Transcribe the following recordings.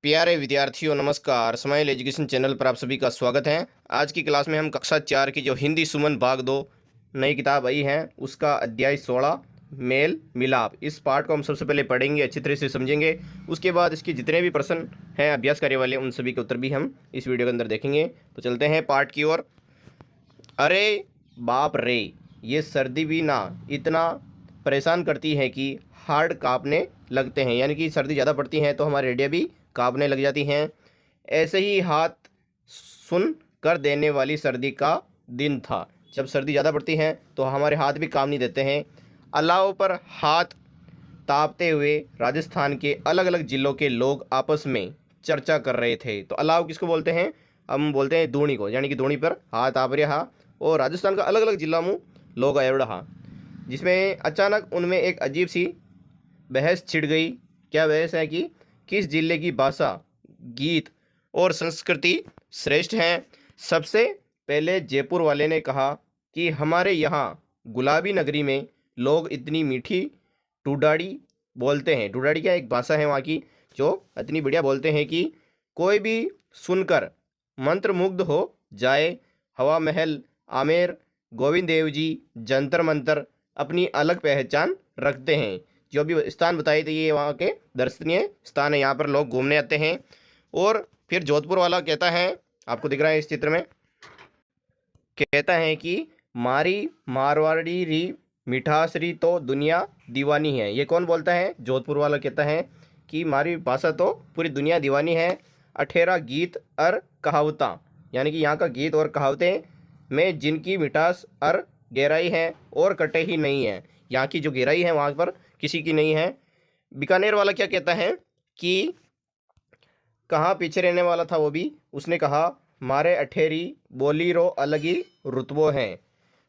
प्यारे विद्यार्थियों नमस्कार। स्माइल एजुकेशन चैनल पर आप सभी का स्वागत है। आज की क्लास में हम कक्षा 4 की जो हिंदी सुमन भाग 2 नई किताब आई है उसका अध्याय 16 मेल मिलाप, इस पार्ट को हम सबसे पहले पढ़ेंगे, अच्छी तरह से समझेंगे। उसके बाद इसके जितने भी प्रश्न हैं अभ्यास करने वाले उन सभी के उत्तर भी हम इस वीडियो के अंदर देखेंगे। तो चलते हैं पार्ट की ओर। अरे बाप रे, ये सर्दी भी ना इतना परेशान करती है कि हार्ड कांपने लगते हैं, यानी कि सर्दी ज़्यादा पड़ती है तो हमारे हड्डियाँ भी कांपने लग जाती हैं। ऐसे ही हाथ सुन कर देने वाली सर्दी का दिन था। जब सर्दी ज़्यादा पड़ती है तो हमारे हाथ भी काम नहीं देते हैं। अलाव पर हाथ तापते हुए राजस्थान के अलग अलग ज़िलों के लोग आपस में चर्चा कर रहे थे। तो अलाव किसको बोलते हैं? हम बोलते हैं दूणी को, यानी कि दूणी पर हाथ ताप रहा और राजस्थान का अलग अलग जिला में लोग आए रहा, जिसमें अचानक उनमें एक अजीब सी बहस छिड़ गई। क्या बहस है कि किस जिले की भाषा, गीत और संस्कृति श्रेष्ठ हैं। सबसे पहले जयपुर वाले ने कहा कि हमारे यहाँ गुलाबी नगरी में लोग इतनी मीठी टूडाड़ी बोलते हैं। टूडाड़ी क्या एक भाषा है वहाँ की, जो इतनी बढ़िया बोलते हैं कि कोई भी सुनकर मंत्रमुग्ध हो जाए। हवा महल, आमेर, गोविंद देव जी, जंतर मंतर अपनी अलग पहचान रखते हैं। जो भी स्थान बताए थे ये वहाँ के दर्शनीय स्थान है, यहाँ पर लोग घूमने आते हैं। और फिर जोधपुर वाला कहता है, आपको दिख रहा है इस चित्र में, कहता है कि मारी मारवाड़ी री मिठास री तो दुनिया दीवानी है। ये कौन बोलता है? जोधपुर वाला कहता है कि हमारी भाषा तो पूरी दुनिया दीवानी है। अठेरा गीत और कहावता, यानी कि यहाँ का गीत और कहावतें में जिनकी मिठास और गहराई है और कटे ही नहीं है। यहाँ की जो गहराई है वहाँ पर किसी की नहीं है। बीकानेर वाला क्या कहता है कि कहाँ पीछे रहने वाला था वो भी, उसने कहा मारे अठेरी बोली रो अलग ही रुतबो हैं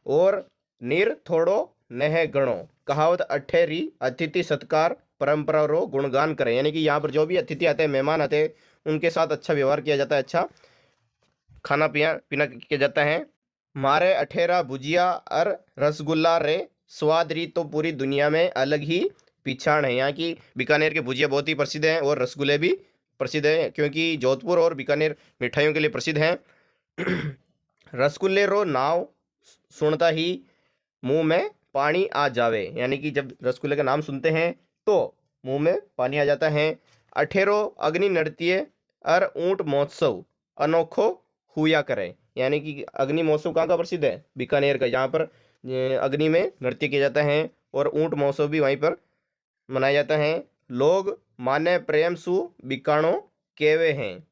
और निर थोड़ो नह गणो। कहावत अठेरी अतिथि सत्कार परंपरा रो गुणगान करें, यानी कि यहाँ पर जो भी अतिथि आते हैं, मेहमान आते हैं, उनके साथ अच्छा व्यवहार किया जाता है, अच्छा खाना पीना किया जाता है। मारे अठेरा भुजिया और रसगुल्ला रे स्वाद री तो पूरी दुनिया में अलग ही पिछाड़ है। यहाँ की बीकानेर के भुजिया बहुत ही प्रसिद्ध हैं और रसगुल्ले भी प्रसिद्ध हैं, क्योंकि जोधपुर और बीकानेर मिठाइयों के लिए प्रसिद्ध हैं। रसगुल्ले रो नाव सुनता ही मुंह में पानी आ जावे, यानी कि जब रसगुल्ले का नाम सुनते हैं तो मुंह में पानी आ जाता है। अठेरो अग्नि नृत्य और ऊंट महोत्सव अनोखो हुआ करे, यानी कि अग्नि महोत्सव कहाँ का प्रसिद्ध है? बीकानेर का, जहाँ पर अग्नि में नृत्य किया जाता है और ऊंट महोत्सव भी वहीं पर मनाया जाता है। लोग माने प्रेम सु बिकाणो केवे हैं।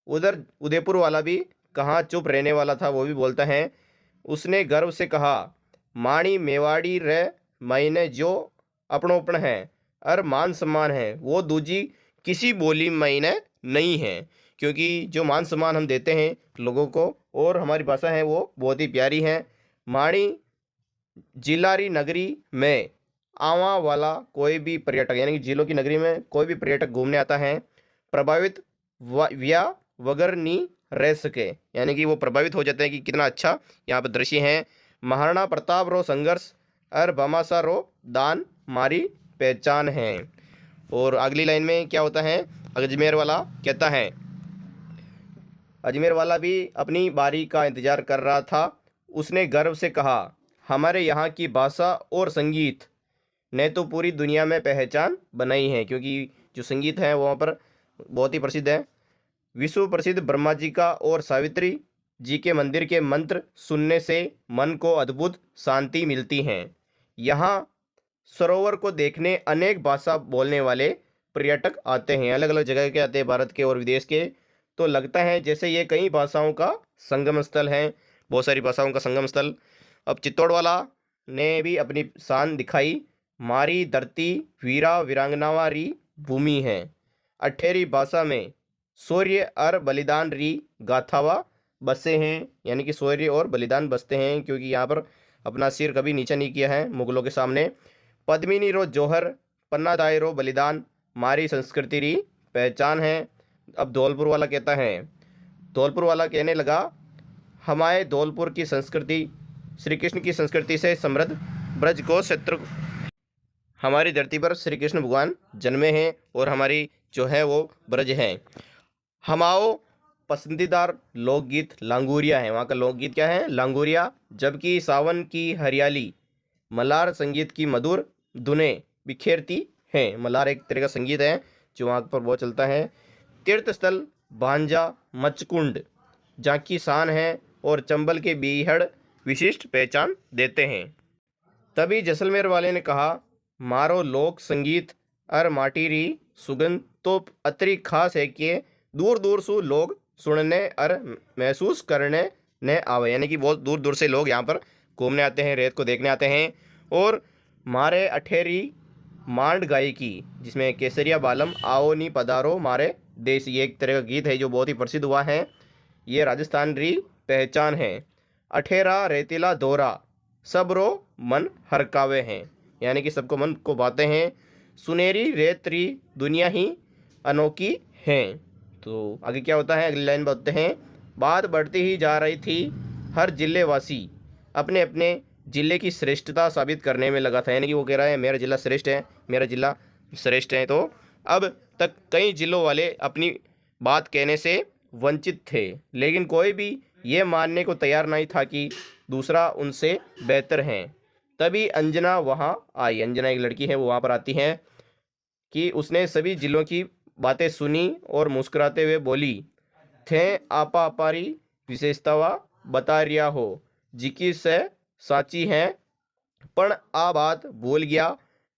उधर उदयपुर वाला भी कहाँ चुप रहने वाला था, वो भी बोलता है। उसने गर्व से कहा माणी मेवाड़ी रे मैंने जो अपनोपन है और मान सम्मान है वो दूजी किसी बोली मैंने नहीं है, क्योंकि जो मान सम्मान हम देते हैं लोगों को और हमारी भाषा है वो बहुत ही प्यारी है। माणी जिलारी नगरी में आवा वाला कोई भी पर्यटक, यानी कि जिलों की नगरी में कोई भी पर्यटक घूमने आता है, प्रभावित या वगर नी रह सके, यानी कि वो प्रभावित हो जाते हैं कि कितना अच्छा यहाँ पर दृश्य है। महाराणा प्रताप रो संघर्ष और भामाशाह रो दान मारी पहचान है। और अगली लाइन में क्या होता है? अजमेर वाला कहता है, अजमेर वाला भी अपनी बारी का इंतजार कर रहा था। उसने गर्व से कहा हमारे यहाँ की भाषा और संगीत ने तो पूरी दुनिया में पहचान बनाई है, क्योंकि जो संगीत है वहाँ पर बहुत ही प्रसिद्ध है। विश्व प्रसिद्ध ब्रह्मा जी का और सावित्री जी के मंदिर के मंत्र सुनने से मन को अद्भुत शांति मिलती है। यहाँ सरोवर को देखने अनेक भाषा बोलने वाले पर्यटक आते हैं, अलग अलग जगह के आते हैं, भारत के और विदेश के। तो लगता है जैसे ये कई भाषाओं का संगम स्थल है, बहुत सारी भाषाओं का संगम स्थल। अब चित्तौड़ वाला ने भी अपनी शान दिखाई। मारी धरती वीरा वीरांगनावा री भूमि है। अठेरी भाषा में शौर्य और बलिदान री गाथावा बसे हैं, यानी कि शौर्य और बलिदान बसते हैं, क्योंकि यहाँ पर अपना सिर कभी नीचा नहीं किया है मुगलों के सामने। पद्मिनी रो जौहर पन्नादाय रो बलिदान मारी संस्कृति री पहचान है। अब धौलपुर वाला कहता है, धौलपुर वाला कहने लगा हमारे धौलपुर की संस्कृति श्री कृष्ण की संस्कृति से समृद्ध ब्रज को क्षेत्र, हमारी धरती पर श्री कृष्ण भगवान जन्मे हैं और हमारी जो है वो ब्रज है। हमाओ पसंदीदार लोकगीत लांगुरिया है, वहाँ का लोकगीत क्या है? लांगुरिया। जबकि सावन की हरियाली मल्हार संगीत की मधुर धुनें बिखेरती हैं। मल्हार एक तरह का संगीत है जो वहाँ पर बहुत चलता है। तीर्थ स्थल भांजा मचकुंड जहाँ की शान है और चंबल के बीहड़ विशिष्ट पहचान देते हैं। तभी जैसलमेर वाले ने कहा, मारो लोक संगीत अर माटी री सुगंध तो अतरी खास है कि दूर दूर से लोग सुनने और महसूस करने ने आवे। यानी कि बहुत दूर दूर से लोग यहाँ पर घूमने आते हैं, रेत को देखने आते हैं। और मारे अठेरी मांड गायकी, जिसमें केसरिया बालम आओ नी पधारो मारे देश, ये एक तरह का गीत है जो बहुत ही प्रसिद्ध हुआ है। ये राजस्थान री पहचान है। अठेरा रेतीला दोरा सबरो मन हरकावे हैं, यानी कि सबको मन को बातें हैं। सुनहरी रेत री दुनिया ही अनोखी है। तो आगे क्या होता है, अगली लाइन बोलते हैं, बात बढ़ती ही जा रही थी, हर जिलेवासी अपने अपने ज़िले की श्रेष्ठता साबित करने में लगा था। यानी कि वो कह रहा है मेरा ज़िला श्रेष्ठ है, मेरा ज़िला श्रेष्ठ है। तो अब तक कई ज़िलों वाले अपनी बात कहने से वंचित थे, लेकिन कोई भी ये मानने को तैयार नहीं था कि दूसरा उनसे बेहतर है। तभी अंजना वहाँ आई। अंजना एक लड़की है, वो वहाँ पर आती है कि उसने सभी ज़िलों की बातें सुनी और मुस्कुराते हुए बोली, थे आपा अपारी विशेषतावा बता रिया हो जिकी से साची है, पण आ बात भूल गया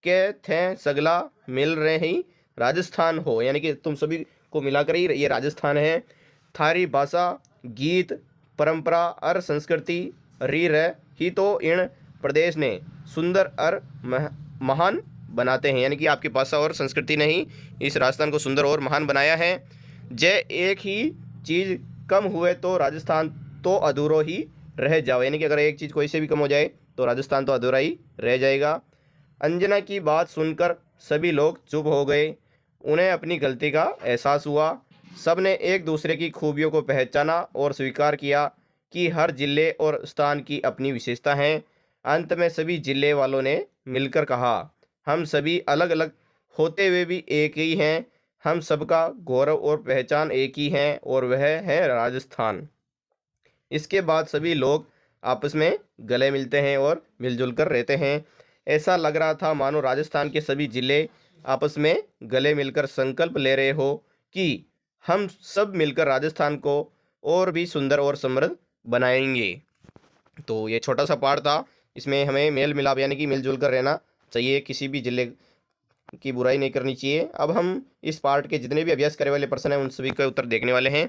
के थे सगला मिल रहे ही राजस्थान हो। यानी कि तुम सभी को मिलाकर ही ये राजस्थान है। थारी भाषा गीत परंपरा और संस्कृति री रह ही तो इन प्रदेश ने सुंदर और महान बनाते हैं। यानी कि आपकी भाषा और संस्कृति ने ही इस राजस्थान को सुंदर और महान बनाया है। जय एक ही चीज़ कम हुए तो राजस्थान तो अधूरो ही रह जाओ। यानी कि अगर एक चीज़ कोई से भी कम हो जाए तो राजस्थान तो अधूरा ही रह जाएगा। अंजना की बात सुनकर सभी लोग चुप हो गए। उन्हें अपनी गलती का एहसास हुआ। सब ने एक दूसरे की खूबियों को पहचाना और स्वीकार किया कि हर जिले और स्थान की अपनी विशेषता है। अंत में सभी जिले वालों ने मिलकर कहा, हम सभी अलग अलग होते हुए भी एक ही हैं, हम सबका गौरव और पहचान एक ही है और वह है राजस्थान। इसके बाद सभी लोग आपस में गले मिलते हैं और मिलजुल कर रहते हैं। ऐसा लग रहा था मानो राजस्थान के सभी जिले आपस में गले मिलकर संकल्प ले रहे हो कि हम सब मिलकर राजस्थान को और भी सुंदर और समृद्ध बनाएंगे। तो ये छोटा सा पार्ट था, इसमें हमें मेल मिलाप यानी कि मिलजुल कर रहना चाहिए, किसी भी जिले की बुराई नहीं करनी चाहिए। अब हम इस पार्ट के जितने भी अभ्यास करने वाले प्रश्न हैं उन सभी का उत्तर देखने वाले हैं।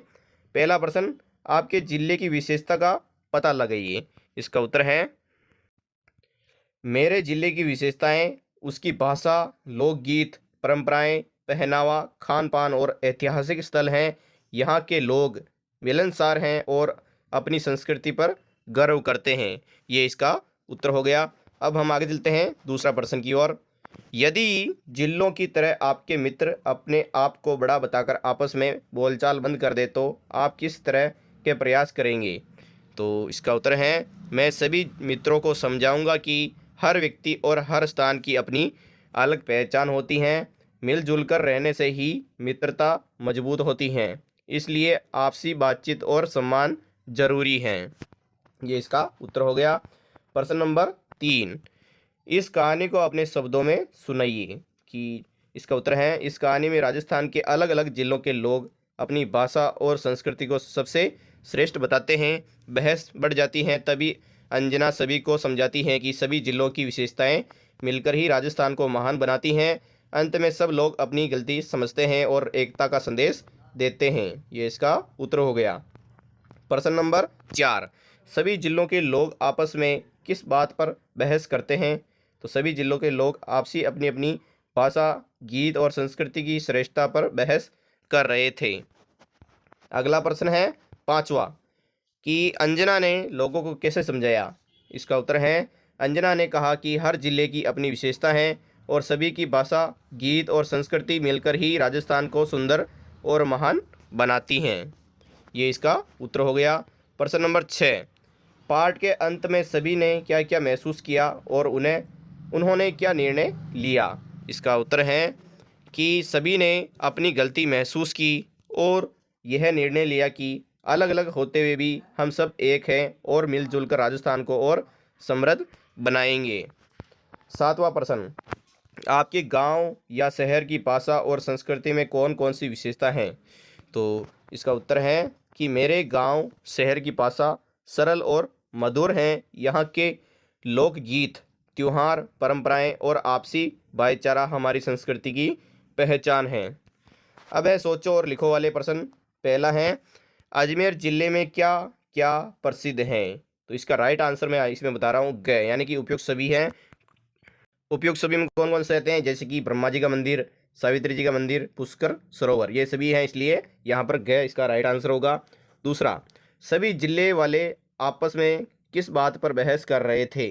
पहला प्रश्न, आपके जिले की विशेषता का पता लगाइए। इसका उत्तर है, मेरे जिले की विशेषताएं उसकी भाषा, लोकगीत, परंपराएं, पहनावा, खान पान और ऐतिहासिक स्थल हैं। यहाँ के लोग मिलनसार हैं और अपनी संस्कृति पर गर्व करते हैं। ये इसका उत्तर हो गया। अब हम आगे चलते हैं दूसरा प्रश्न की ओर। यदि जिलों की तरह आपके मित्र अपने आप को बड़ा बताकर आपस में बोलचाल बंद कर दे तो आप किस तरह के प्रयास करेंगे? तो इसका उत्तर है, मैं सभी मित्रों को समझाऊंगा कि हर व्यक्ति और हर स्थान की अपनी अलग पहचान होती है। मिलजुल कर रहने से ही मित्रता मजबूत होती हैं, इसलिए आपसी बातचीत और सम्मान जरूरी है। ये इसका उत्तर हो गया। प्रश्न नंबर 3, इस कहानी को अपने शब्दों में सुनाइए। कि इसका उत्तर है, इस कहानी में राजस्थान के अलग अलग जिलों के लोग अपनी भाषा और संस्कृति को सबसे श्रेष्ठ बताते हैं। बहस बढ़ जाती है, तभी अंजना सभी को समझाती हैं कि सभी जिलों की विशेषताएं मिलकर ही राजस्थान को महान बनाती हैं। अंत में सब लोग अपनी गलती समझते हैं और एकता का संदेश देते हैं। ये इसका उत्तर हो गया। प्रश्न नंबर 4, सभी जिलों के लोग आपस में किस बात पर बहस करते हैं? तो सभी जिलों के लोग आपसी अपनी अपनी भाषा, गीत और संस्कृति की श्रेष्ठता पर बहस कर रहे थे। अगला प्रश्न है 5वां, कि अंजना ने लोगों को कैसे समझाया? इसका उत्तर है, अंजना ने कहा कि हर जिले की अपनी विशेषता है और सभी की भाषा, गीत और संस्कृति मिलकर ही राजस्थान को सुंदर और महान बनाती हैं। ये इसका उत्तर हो गया। प्रश्न नंबर 6, पाठ के अंत में सभी ने क्या क्या महसूस किया और उन्होंने क्या निर्णय लिया? इसका उत्तर है कि सभी ने अपनी गलती महसूस की और यह निर्णय लिया कि अलग अलग होते हुए भी हम सब एक हैं और मिलजुल कर राजस्थान को और समृद्ध बनाएंगे। 7वां प्रश्न, आपके गांव या शहर की भाषा और संस्कृति में कौन कौन सी विशेषता हैं? तो इसका उत्तर है कि मेरे गांव शहर की भाषा सरल और मधुर हैं। यहाँ के लोकगीत, त्योहार, परंपराएं और आपसी भाईचारा हमारी संस्कृति की पहचान है। अब है सोचो और लिखो वाले प्रश्न। पहला है, अजमेर जिले में क्या क्या प्रसिद्ध हैं? तो इसका राइट आंसर मैं इसमें बता रहा हूँ गए, यानी कि उपयुक्त सभी हैं। उपयुक्त सभी में कौन कौन से रहते हैं? जैसे कि ब्रह्मा जी का मंदिर, सावित्री जी का मंदिर, पुष्कर सरोवर, ये सभी हैं, इसलिए यहाँ पर गए इसका राइट आंसर होगा। दूसरा, सभी जिले वाले आपस में किस बात पर बहस कर रहे थे?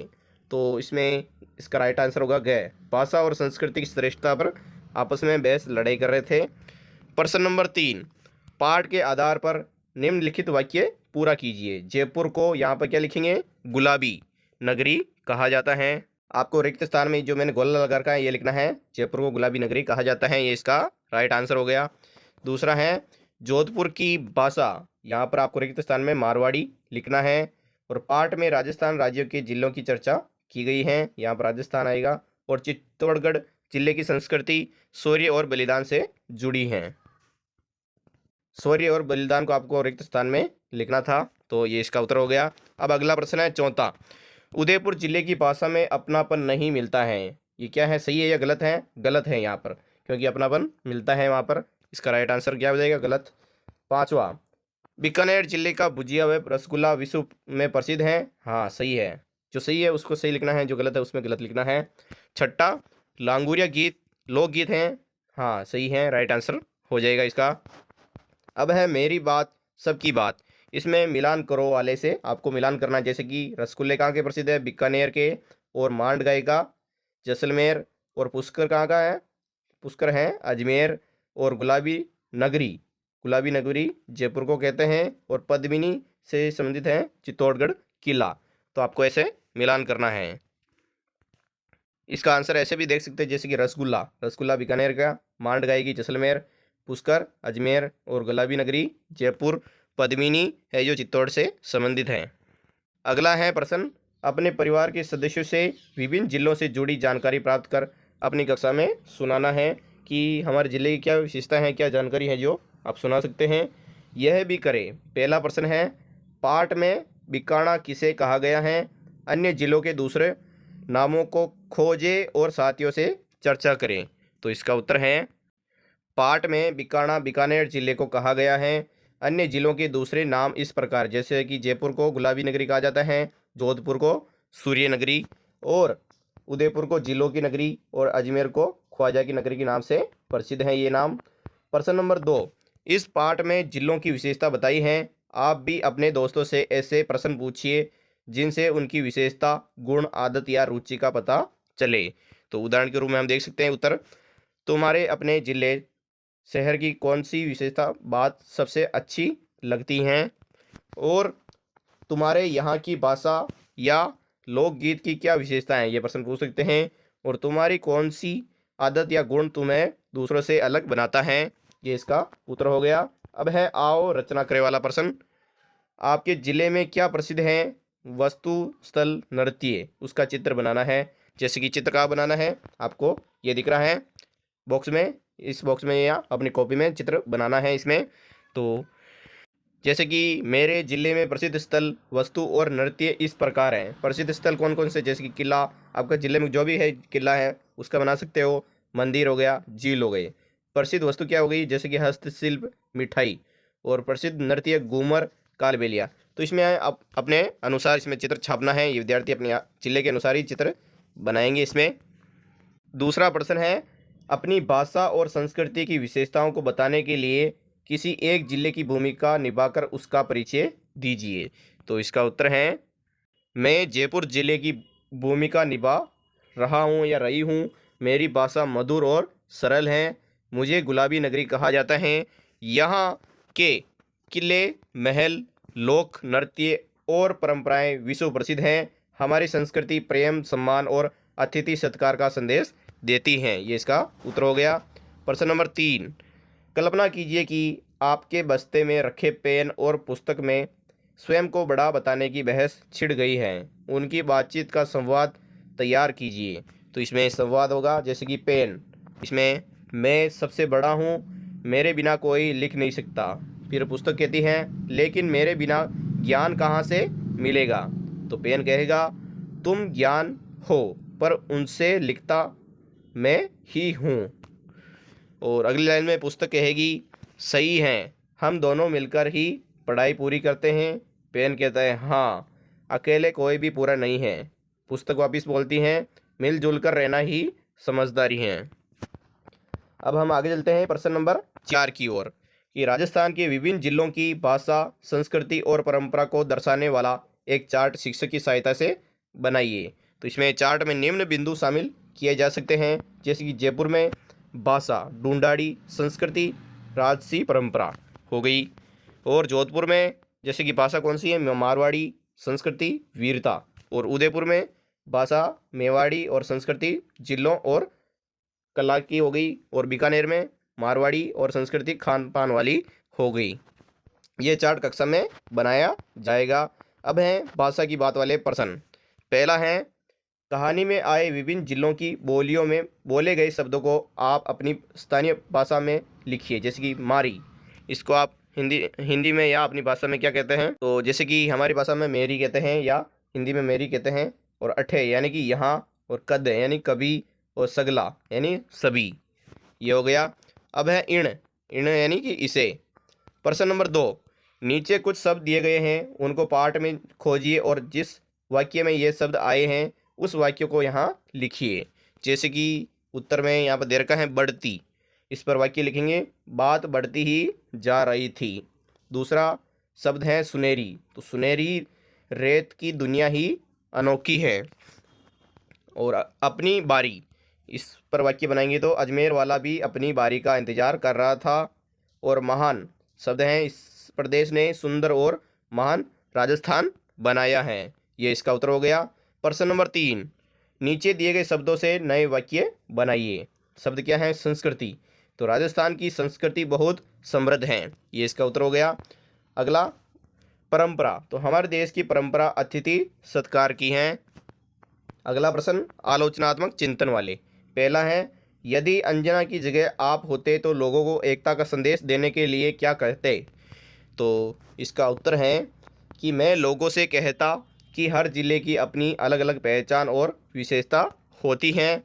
तो इसमें इसका राइट आंसर होगा गए, भाषा और संस्कृति की श्रेष्ठता पर आपस में बहस लड़ाई कर रहे थे। प्रश्न नंबर 3, पाठ के आधार पर निम्नलिखित वाक्य पूरा कीजिए। जयपुर को यहाँ पर क्या लिखेंगे? गुलाबी नगरी कहा जाता है। आपको रिक्त स्थान में जो मैंने गोला लगा रखा है ये लिखना है, जयपुर को गुलाबी नगरी कहा जाता है, ये इसका राइट आंसर हो गया। दूसरा है, जोधपुर की भाषा, यहाँ पर आपको रिक्त स्थान में मारवाड़ी लिखना है। और पाठ में राजस्थान राज्यों के जिलों की चर्चा की गई है, यहाँ पर राजस्थान आएगा। और चित्तौड़गढ़ जिले की संस्कृति शौर्य और बलिदान से जुड़ी है। शौर्य और बलिदान को आपको रिक्त स्थान में लिखना था, तो ये इसका उत्तर हो गया। अब अगला प्रश्न है चौथा, उदयपुर जिले की भाषा में अपनापन नहीं मिलता है, ये क्या है? सही है या गलत है? गलत है यहाँ पर, क्योंकि अपनापन मिलता है वहाँ पर। इसका राइट आंसर क्या हो जाएगा? गलत। 5वां, बीकानेर जिले का भुजिया व रसगुल्ला विश्व में प्रसिद्ध है। हाँ सही है, जो सही है उसको सही लिखना है, जो गलत है उसमें गलत लिखना है। 6, लांगुरिया गीत लोकगीत हैं। हाँ सही है, राइट आंसर हो जाएगा इसका। अब है मेरी बात सबकी बात, इसमें मिलान करो वाले से आपको मिलान करना है। जैसे कि रसगुल्ले कहाँ के प्रसिद्ध है? बीकानेर के। और मांड गायिका जैसलमेर। और पुष्कर कहाँ का है? पुष्कर है अजमेर। और गुलाबी नगरी जयपुर को कहते हैं। और पद्मिनी से संबंधित है चित्तौड़गढ़ किला। तो आपको ऐसे मिलान करना है। इसका आंसर ऐसे भी देख सकते हैं, जैसे कि रसगुल्ला बीकानेर का, मांड गायिकी जैसलमेर, पुष्कर अजमेर और गुलाबी नगरी जयपुर, पद्मिनी है जो चित्तौड़ से संबंधित है। अगला है प्रश्न, अपने परिवार के सदस्यों से विभिन्न जिलों से जुड़ी जानकारी प्राप्त कर अपनी कक्षा में सुनाना है कि हमारे जिले की क्या विशेषता है, क्या जानकारी है जो आप सुना सकते हैं। यह भी करें। पहला प्रश्न है, पाठ में बीकाणा किसे कहा गया है? अन्य जिलों के दूसरे नामों को खोजें और साथियों से चर्चा करें। तो इसका उत्तर है, पाठ में बीकाणा बीकानेर जिले को कहा गया है। अन्य जिलों के दूसरे नाम इस प्रकार, जैसे कि जयपुर को गुलाबी नगरी कहा जाता है, जोधपुर को सूर्य नगरी, और उदयपुर को जिलों की नगरी, और अजमेर को ख्वाजा की नगरी के नाम से प्रसिद्ध है ये नाम। प्रश्न नंबर 2, इस पाठ में जिलों की विशेषता बताई है। आप भी अपने दोस्तों से ऐसे प्रश्न पूछिए जिनसे उनकी विशेषता, गुण, आदत या रुचि का पता चले। तो उदाहरण के रूप में हम देख सकते हैं उत्तर, तुम्हारे अपने जिले शहर की कौन सी विशेषता बात सबसे अच्छी लगती हैं? और तुम्हारे यहाँ की भाषा या लोकगीत की क्या विशेषता है? ये प्रश्न पूछ सकते हैं। और तुम्हारी कौन सी आदत या गुण तुम्हें दूसरों से अलग बनाता है? ये इसका उत्तर हो गया। अब है आओ रचना करे वाला प्रश्न, आपके ज़िले में क्या प्रसिद्ध है? वस्तु, स्थल, नृत्य, उसका चित्र बनाना है। जैसे कि चित्र का बनाना है, आपको ये दिख रहा है बॉक्स में, इस बॉक्स में या अपनी कॉपी में चित्र बनाना है इसमें। तो जैसे कि मेरे ज़िले में प्रसिद्ध स्थल, वस्तु और नृत्य इस प्रकार हैं। प्रसिद्ध स्थल कौन कौन से? जैसे कि किला, आपका ज़िले में जो भी है किला है उसका बना सकते हो। मंदिर हो गया, झील हो गई। प्रसिद्ध वस्तु क्या हो गई? जैसे कि हस्तशिल्प, मिठाई। और प्रसिद्ध नृत्य घूमर, कालबेलिया। तो इसमें आप अपने अनुसार इसमें चित्र छापना है, ये विद्यार्थी अपने जिले के अनुसार ही चित्र बनाएंगे इसमें। दूसरा प्रश्न है, अपनी भाषा और संस्कृति की विशेषताओं को बताने के लिए किसी एक जिले की भूमिका निभाकर उसका परिचय दीजिए। तो इसका उत्तर है, मैं जयपुर जिले की भूमिका निभा रहा हूँ या रही हूँ। मेरी भाषा मधुर और सरल है। मुझे गुलाबी नगरी कहा जाता है। यहाँ के किले, महल, लोक नृत्य और परंपराएं विश्व प्रसिद्ध हैं। हमारी संस्कृति प्रेम, सम्मान और अतिथि सत्कार का संदेश देती हैं। ये इसका उत्तर हो गया। प्रश्न नंबर 3, कल्पना कीजिए कि आपके बस्ते में रखे पेन और पुस्तक में स्वयं को बड़ा बताने की बहस छिड़ गई है। उनकी बातचीत का संवाद तैयार कीजिए। तो इसमें संवाद होगा, जैसे कि पेन, इसमें मैं सबसे बड़ा हूँ, मेरे बिना कोई लिख नहीं सकता। फिर पुस्तक कहती है, लेकिन मेरे बिना ज्ञान कहाँ से मिलेगा। तो पेन कहेगा, तुम ज्ञान हो, पर उनसे लिखता मैं ही हूँ। और अगली लाइन में पुस्तक कहेगी, सही है, हम दोनों मिलकर ही पढ़ाई पूरी करते हैं। पेन कहता है, हाँ, अकेले कोई भी पूरा नहीं है। पुस्तक वापस बोलती हैं, मिलजुल कर रहना ही समझदारी है। अब हम आगे चलते हैं प्रश्न नंबर 4 की ओर, कि राजस्थान के विभिन्न जिलों की भाषा, संस्कृति और परंपरा को दर्शाने वाला एक चार्ट शिक्षक की सहायता से बनाइए। तो इसमें चार्ट में निम्न बिंदु शामिल किए जा सकते हैं, जैसे कि जयपुर में भाषा ढूंढाड़ी, संस्कृति राजसी परंपरा हो गई। और जोधपुर में जैसे कि भाषा कौन सी है, मारवाड़ी, संस्कृति वीरता। और उदयपुर में भाषा मेवाड़ी और संस्कृति जिलों और कला की हो गई। और बीकानेर में मारवाड़ी और संस्कृति खान पान वाली हो गई। ये चार्ट कक्षा में बनाया जाएगा। अब है भाषा की बात वाले प्रश्न। पहला है, कहानी में आए विभिन्न जिलों की बोलियों में बोले गए शब्दों को आप अपनी स्थानीय भाषा में लिखिए। जैसे कि मारी, इसको आप हिंदी में या अपनी भाषा में क्या कहते हैं। तो जैसे कि हमारी भाषा में मेरी कहते हैं या हिंदी में मेरी कहते हैं। और अठे यानी कि यहाँ, और कद यानी कभी, और सगला यानी सभी। ये हो गया। अब है इण, इण यानी कि इसे। प्रश्न नंबर 2, नीचे कुछ शब्द दिए गए हैं, उनको पाठ में खोजिए और जिस वाक्य में ये शब्द आए हैं उस वाक्य को यहाँ लिखिए। जैसे कि उत्तर में यहाँ पर दे रखा है बढ़ती, इस पर वाक्य लिखेंगे, बात बढ़ती ही जा रही थी। दूसरा शब्द है सुनहरी, तो सुनहरी रेत की दुनिया ही अनोखी है। और अपनी बारी, इस पर वाक्य बनाएंगे तो अजमेर वाला भी अपनी बारी का इंतजार कर रहा था। और महान शब्द हैं, इस प्रदेश ने सुंदर और महान राजस्थान बनाया है। ये इसका उत्तर हो गया। प्रश्न नंबर 3, नीचे दिए गए शब्दों से नए वाक्य बनाइए। शब्द क्या है, संस्कृति, तो राजस्थान की संस्कृति बहुत समृद्ध है। ये इसका उत्तर हो गया। अगला परंपरा, तो हमारे देश की परंपरा अतिथि सत्कार की है। अगला प्रश्न आलोचनात्मक चिंतन वाले। पहला है, यदि अंजना की जगह आप होते तो लोगों को एकता का संदेश देने के लिए क्या कहते। तो इसका उत्तर है कि मैं लोगों से कहता कि हर ज़िले की अपनी अलग अलग पहचान और विशेषता होती हैं,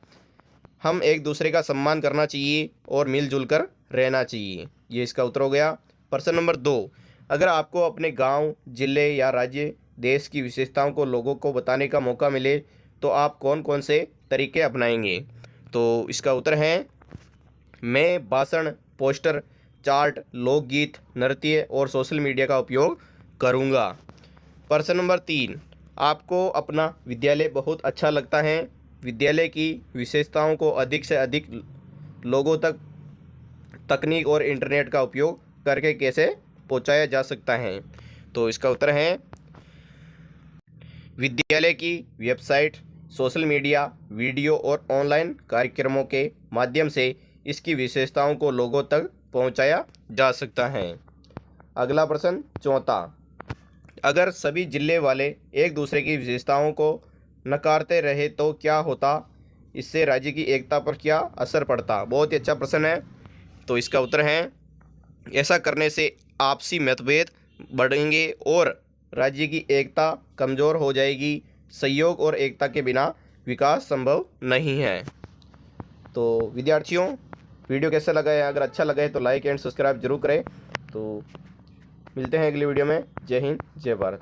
हम एक दूसरे का सम्मान करना चाहिए और मिलजुल कर रहना चाहिए। ये इसका उत्तर हो गया। प्रश्न नंबर 2, अगर आपको अपने गांव, जिले या राज्य, देश की विशेषताओं को लोगों को बताने का मौका मिले तो आप कौन कौन से तरीके अपनाएंगे। तो इसका उत्तर है, मैं भाषण, पोस्टर, चार्ट, लोकगीत, नृत्य और सोशल मीडिया का उपयोग करूंगा। प्रश्न नंबर 3, आपको अपना विद्यालय बहुत अच्छा लगता है, विद्यालय की विशेषताओं को अधिक से अधिक लोगों तक तकनीक और इंटरनेट का उपयोग करके कैसे पहुंचाया जा सकता है। तो इसका उत्तर है, विद्यालय की वेबसाइट, सोशल मीडिया, वीडियो और ऑनलाइन कार्यक्रमों के माध्यम से इसकी विशेषताओं को लोगों तक पहुंचाया जा सकता है। अगला प्रश्न 4, अगर सभी जिले वाले एक दूसरे की विशेषताओं को नकारते रहे तो क्या होता, इससे राज्य की एकता पर क्या असर पड़ता। बहुत ही अच्छा प्रश्न है। तो इसका उत्तर है, ऐसा करने से आपसी मतभेद बढ़ेंगे और राज्य की एकता कमज़ोर हो जाएगी। सहयोग और एकता के बिना विकास संभव नहीं है। तो विद्यार्थियों, वीडियो कैसा लगा है, अगर अच्छा लगा है तो लाइक एंड सब्सक्राइब जरूर करें। तो मिलते हैं अगली वीडियो में। जय हिंद, जय भारत।